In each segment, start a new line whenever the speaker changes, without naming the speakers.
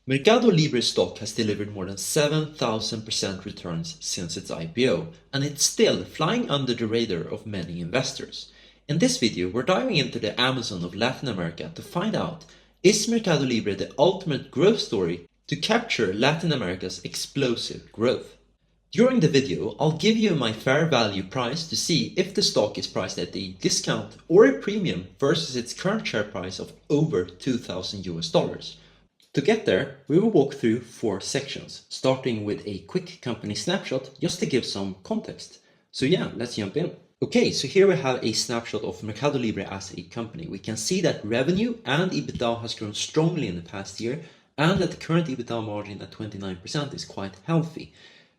MercadoLibre stock has delivered more than 7,000% returns since its IPO, and it's still flying under the radar of many investors. In this video, we're diving into the Amazon of Latin America to find out, is MercadoLibre the ultimate growth story to capture Latin America's explosive growth? During the video, I'll give you my fair value price to see if the stock is priced at a discount or a premium versus its current share price of over $2,000. To get there, we will walk through 4 sections, starting with a quick company snapshot just to give some context. So yeah, let's jump in. Okay, so here we have a snapshot of MercadoLibre as a company. We can see that revenue and EBITDA has grown strongly in the past year, and that the current EBITDA margin at 29% is quite healthy.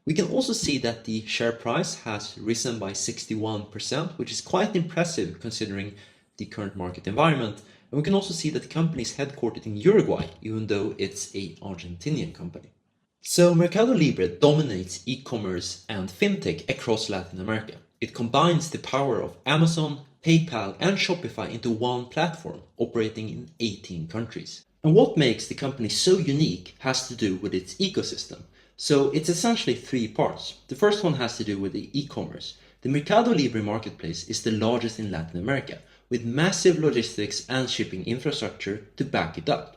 We can also see that the share price has risen by 61%, which is quite impressive considering the current market environment. And we can also see that the company is headquartered in Uruguay, even though it's an Argentinian company. So MercadoLibre dominates e-commerce and fintech across Latin America. It combines the power of Amazon, PayPal, and Shopify into one platform, operating in 18 countries. And what makes the company so unique has to do with its ecosystem. So it's essentially 3 parts. The first one has to do with the e-commerce. The MercadoLibre marketplace is the largest in Latin America, with massive logistics and shipping infrastructure to back it up.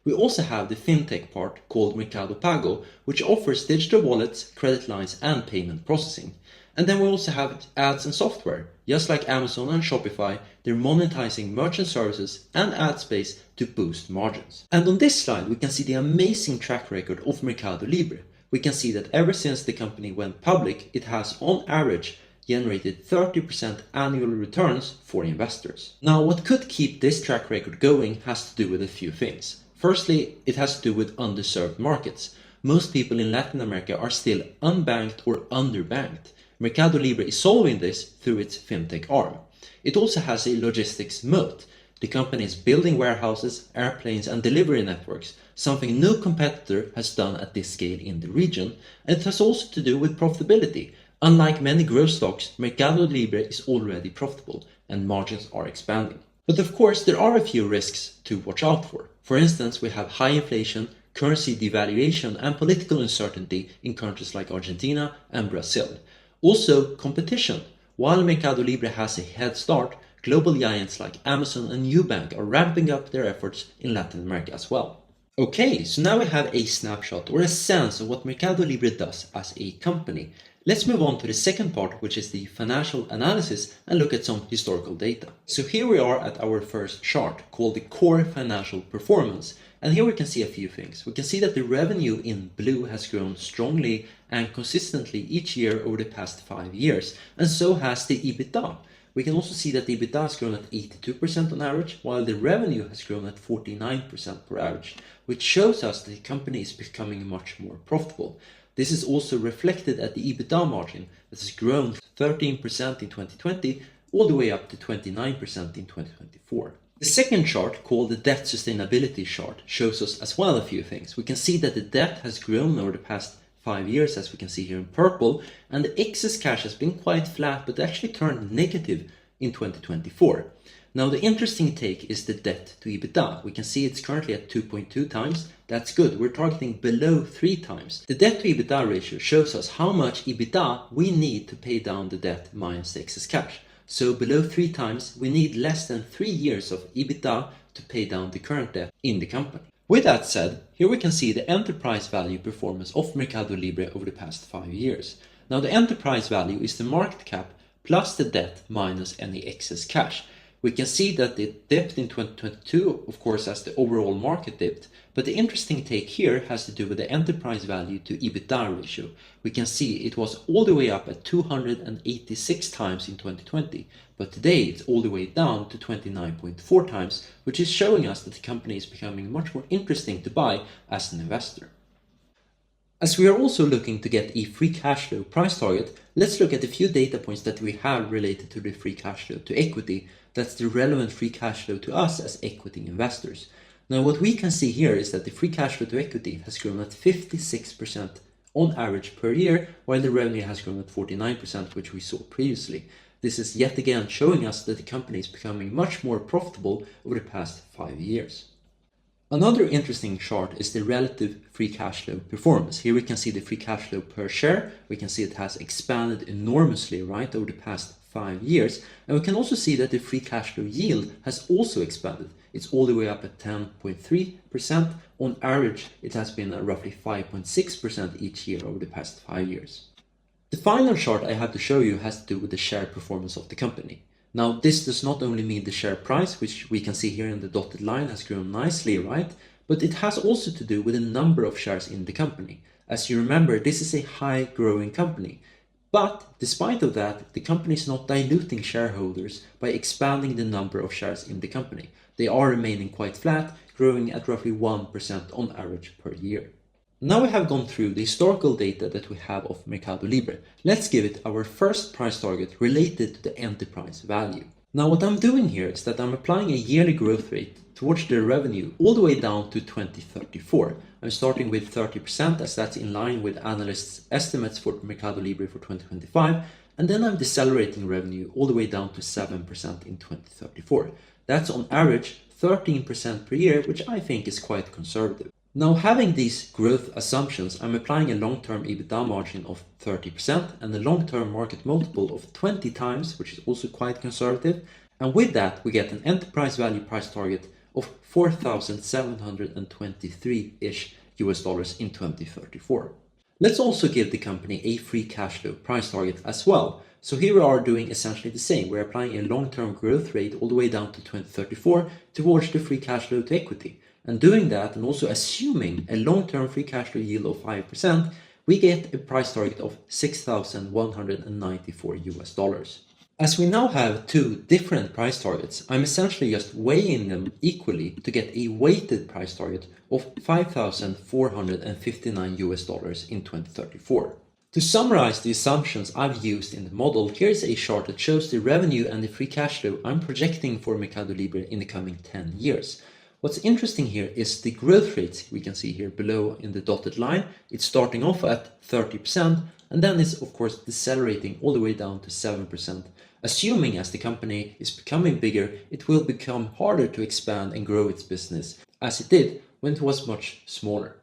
We also have the fintech part called Mercado Pago, which offers digital wallets, credit lines, and payment processing. And then we also have ads and software. Just like Amazon and Shopify, they're monetizing merchant services and ad space to boost margins. And on this slide, we can see the amazing track record of MercadoLibre. We can see that ever since the company went public, it has on average generated 30% annual returns for investors. Now, what could keep this track record going has to do with a few things. Firstly, it has to do with underserved markets. Most people in Latin America are still unbanked or underbanked. MercadoLibre is solving this through its fintech arm. It also has a logistics moat. The company is building warehouses, airplanes, and delivery networks, something no competitor has done at this scale in the region, and it has also to do with profitability. Unlike many growth stocks, MercadoLibre is already profitable and margins are expanding. But of course, there are a few risks to watch out for. For instance, we have high inflation, currency devaluation, and political uncertainty in countries like Argentina and Brazil. Also, competition. While MercadoLibre has a head start, global giants like Amazon and Nubank are ramping up their efforts in Latin America as well. Okay, so now we have a snapshot or a sense of what MercadoLibre does as a company. Let's move on to the second part, which is the financial analysis, and look at some historical data. So here we are at our first chart called the core financial performance. And here we can see a few things. We can see that the revenue in blue has grown strongly and consistently each year over the past 5 years, and so has the EBITDA. We can also see that the EBITDA has grown at 82% on average, while the revenue has grown at 49% per average, which shows us that the company is becoming much more profitable. This is also reflected at the EBITDA margin that has grown 13% in 2020 all the way up to 29% in 2024. The second chart, called the debt sustainability chart, shows us as well a few things. We can see that the debt has grown over the past 5 years, as we can see here in purple, and the excess cash has been quite flat but actually turned negative in 2024. Now, the interesting take is the debt to EBITDA. We can see it's currently at 2.2 times. That's good. We're targeting below 3 times. The debt to EBITDA ratio shows us how much EBITDA we need to pay down the debt minus the excess cash. So below 3 times, we need less than 3 years of EBITDA to pay down the current debt in the company. With that said, here we can see the enterprise value performance of MercadoLibre over the past 5 years. Now, the enterprise value is the market cap plus the debt minus any excess cash. We can see that it dipped in 2022, of course, as the overall market dipped, but the interesting take here has to do with the enterprise value to EBITDA ratio. We can see it was all the way up at 286 times in 2020, but today it's all the way down to 29.4 times, which is showing us that the company is becoming much more interesting to buy as an investor. As we are also looking to get a free cash flow price target, let's look at a few data points that we have related to the free cash flow to equity. That's the relevant free cash flow to us as equity investors. Now, what we can see here is that the free cash flow to equity has grown at 56% on average per year, while the revenue has grown at 49%, which we saw previously. This is yet again showing us that the company is becoming much more profitable over the past 5 years. Another interesting chart is the relative free cash flow performance. Here we can see the free cash flow per share. We can see it has expanded enormously, right, over the past 5 years. And we can also see that the free cash flow yield has also expanded. It's all the way up at 10.3%. On average, it has been at roughly 5.6% each year over the past 5 years. The final chart I have to show you has to do with the share performance of the company. Now, this does not only mean the share price, which we can see here in the dotted line has grown nicely, right? But it has also to do with the number of shares in the company. As you remember, this is a high growing company. But despite of that, the company is not diluting shareholders by expanding the number of shares in the company. They are remaining quite flat, growing at roughly 1% on average per year. Now we have gone through the historical data that we have of MercadoLibre. Let's give it our first price target related to the enterprise value. Now what I'm doing here is that I'm applying a yearly growth rate towards the revenue all the way down to 2034. I'm starting with 30% as that's in line with analysts' estimates for MercadoLibre for 2025, and then I'm decelerating revenue all the way down to 7% in 2034. That's on average 13% per year, which I think is quite conservative. Now, having these growth assumptions, I'm applying a long-term EBITDA margin of 30% and a long-term market multiple of 20 times, which is also quite conservative. And with that, we get an enterprise value price target of $4,723-ish US dollars in 2034. Let's also give the company a free cash flow price target as well. So here we are doing essentially the same. We're applying a long-term growth rate all the way down to 2034 towards the free cash flow to equity. And doing that, and also assuming a long-term free cash flow yield of 5%, we get a price target of $6,194 US dollars. As we now have two different price targets, I'm essentially just weighing them equally to get a weighted price target of $5,459 US dollars in 2034. To summarize the assumptions I've used in the model, here's a chart that shows the revenue and the free cash flow I'm projecting for MercadoLibre in the coming 10 years. What's interesting here is the growth rates we can see here below in the dotted line. It's starting off at 30% and then it's of course decelerating all the way down to 7%. Assuming as the company is becoming bigger, it will become harder to expand and grow its business as it did when it was much smaller.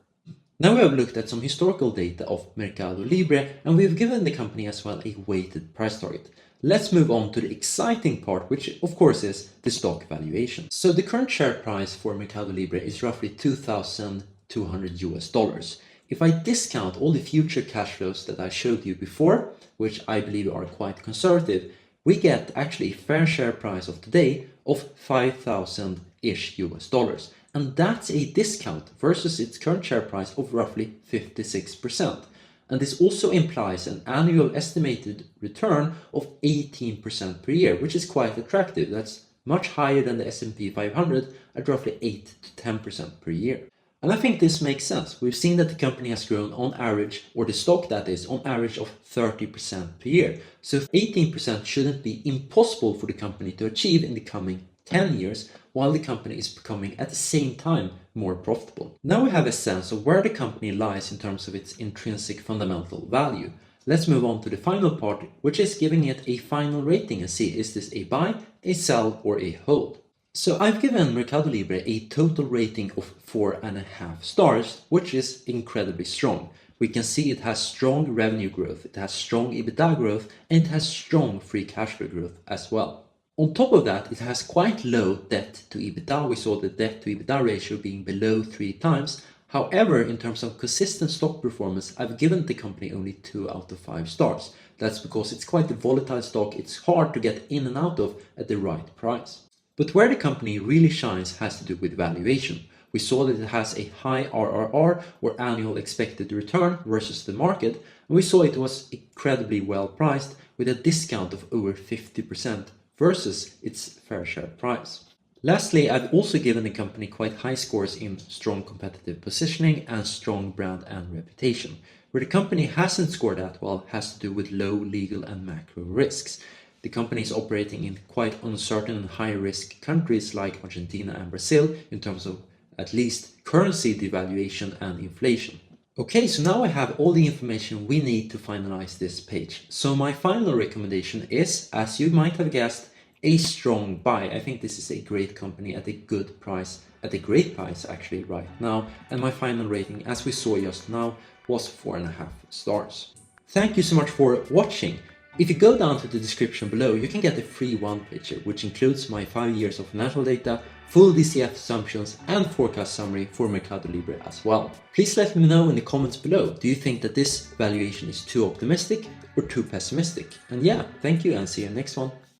Now we have looked at some historical data of MercadoLibre and we've given the company as well a weighted price target. Let's move on to the exciting part, which of course is the stock valuation. So the current share price for MercadoLibre is roughly $2,200 US dollars. If I discount all the future cash flows that I showed you before, which I believe are quite conservative, we get actually a fair share price of today of 5,000-ish US dollars. And that's a discount versus its current share price of roughly 56%. And this also implies an annual estimated return of 18% per year, which is quite attractive. That's much higher than the S&P 500 at roughly 8 to 10% per year. And I think this makes sense. We've seen that the company has grown on average, or the stock that is, on average of 30% per year. So 18% shouldn't be impossible for the company to achieve in the coming 10 years, while the company is becoming at the same time more profitable. Now we have a sense of where the company lies in terms of its intrinsic fundamental value. Let's move on to the final part, which is giving it a final rating and see, is this a buy, a sell, or a hold? So I've given MercadoLibre a total rating of 4.5 stars, which is incredibly strong. We can see it has strong revenue growth, it has strong EBITDA growth, and it has strong free cash flow growth as well. On top of that, it has quite low debt to EBITDA. We saw the debt to EBITDA ratio being below 3 times. However, in terms of consistent stock performance, I've given the company only 2 out of 5 stars. That's because it's quite a volatile stock. It's hard to get in and out of at the right price. But where the company really shines has to do with valuation. We saw that it has a high RRR, or annual expected return, versus the market, and we saw it was incredibly well priced with a discount of over 50% versus its fair share price. Lastly, I've also given the company quite high scores in strong competitive positioning and strong brand and reputation. Where the company hasn't scored that well has to do with low legal and macro risks. The company is operating in quite uncertain and high-risk countries like Argentina and Brazil in terms of at least currency devaluation and inflation. Okay, so now I have all the information we need to finalize this page. So my final recommendation is, as you might have guessed, a strong buy. I think this is a great company at a good price, at a great price actually right now. And my final rating, as we saw just now, was 4.5 stars. Thank you so much for watching. If you go down to the description below, you can get a free one-pager, which includes my 5 years of financial data, full DCF assumptions, and forecast summary for MercadoLibre as well. Please let me know in the comments below, do you think that this valuation is too optimistic or too pessimistic? And yeah, thank you and see you next one.